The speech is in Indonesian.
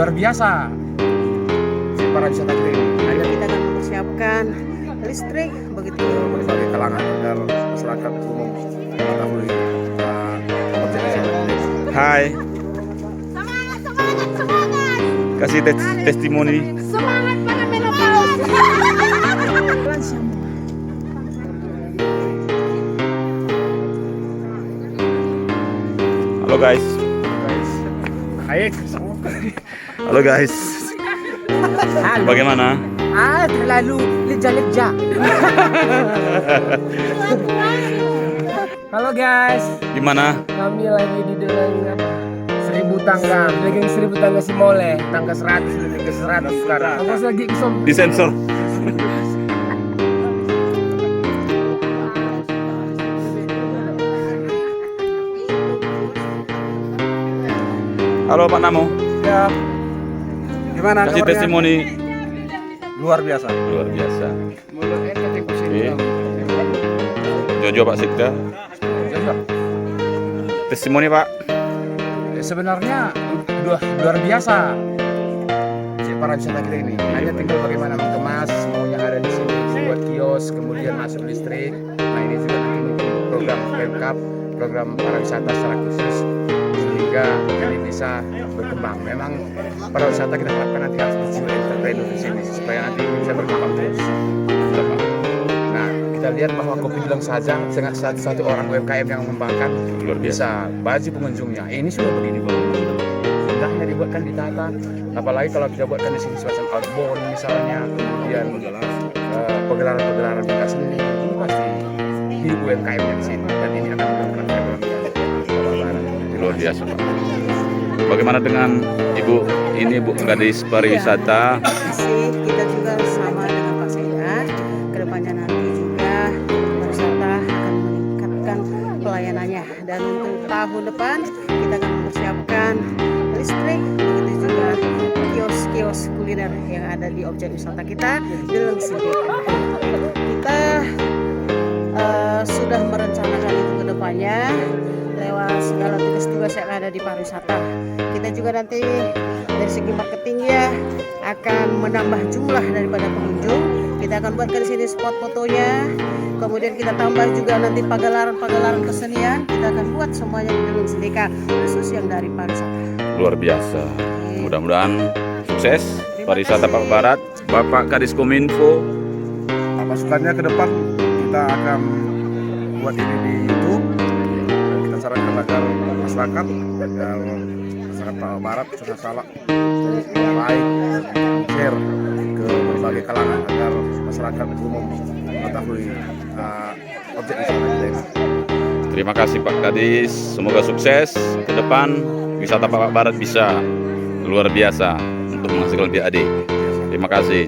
luar biasa si para wisata kita ini. Kita akan mempersiapkan listrik begitu Berbagai kalangan agar masyarakat umum mengetahui objek wisata ini. Hai, kasih testimoni. Semangat para menopause. Halo guys. Baik. Halo guys. Bagaimana? terlalu leja-leja. Halo guys, Gimana? kami lagi di dengan 1000 tangga, lagi 1000 tangga si Mole, tangga 100 lebih ke 100 sekarang. Aku lagi kesom. Disensor. Halo Pak Namo. Ya. Gimana Kasih kabarnya? testimoni. Luar biasa. Luar biasa. Mulut ketik Oke. Jojo Pak Sikda. Testimoni Pak. Sebenarnya luar biasa si para wisata kita ini. Hanya tinggal bagaimana mengemas semuanya ada di sini, buat kios, kemudian masuk listrik. Nah ini juga nanti mungkin program Pemkap, program para wisata secara khusus sehingga ini bisa berkembang. Memang para wisata kita harapkan nanti harus berjiwa entrepreneur di sini supaya nanti bisa berkembang terus. Nah kita lihat bahwa Kopi Bilang saja dengan satu orang UMKM yang mengembangkan Luar biasa. bisa baju pengunjungnya. Ini sudah berdiri bangun. Indahnya dibuatkan ditata. Apalagi kalau kita buatkan di sini semacam outbound misalnya, kemudian pegelaran-pegelaran pentas seni, ini pasti di UMKM yang di sini dan ini akan mengembangkan perekonomian Papua Barat. Luar biasa Pak. Bagaimana dengan Ibu? Ini Bu Gadis Pariwisata. Masih kita juga sama dengan Pak Seda. Kedepannya nanti juga pariwisata akan meningkatkan pelayanannya dan untuk tahun depan kita akan mempersiapkan listrik begitu juga kios-kios kuliner yang ada di objek wisata kita di Lengsindika. Kita sudah merencanakan itu ke depannya lewat segala tugas-tugas yang ada di pariwisata. Kita juga nanti dari segi marketingnya akan menambah jumlah daripada pengunjung. Kita akan buatkan di sini spot fotonya. Kemudian kita tambah juga nanti pagelaran-pagelaran kesenian. Kita akan buat semuanya di Lengsindika khusus yang dari pariwisata. Luar biasa. Mudah-mudahan sukses pariwisata Papua Barat. Bapak Kadis Kominfo. Masukannya ke depan kita akan buat ini di YouTube. Dan kita sarankan agar masyarakat Papua Barat sudah salah baik share ke berbagai kalangan agar masyarakat umum mengetahui objek wisata kita ini. Terima kasih Pak Kadis. Semoga sukses ke depan. Wisata Papua Barat bisa luar biasa untuk menghasilkan lebih adik. Terima kasih.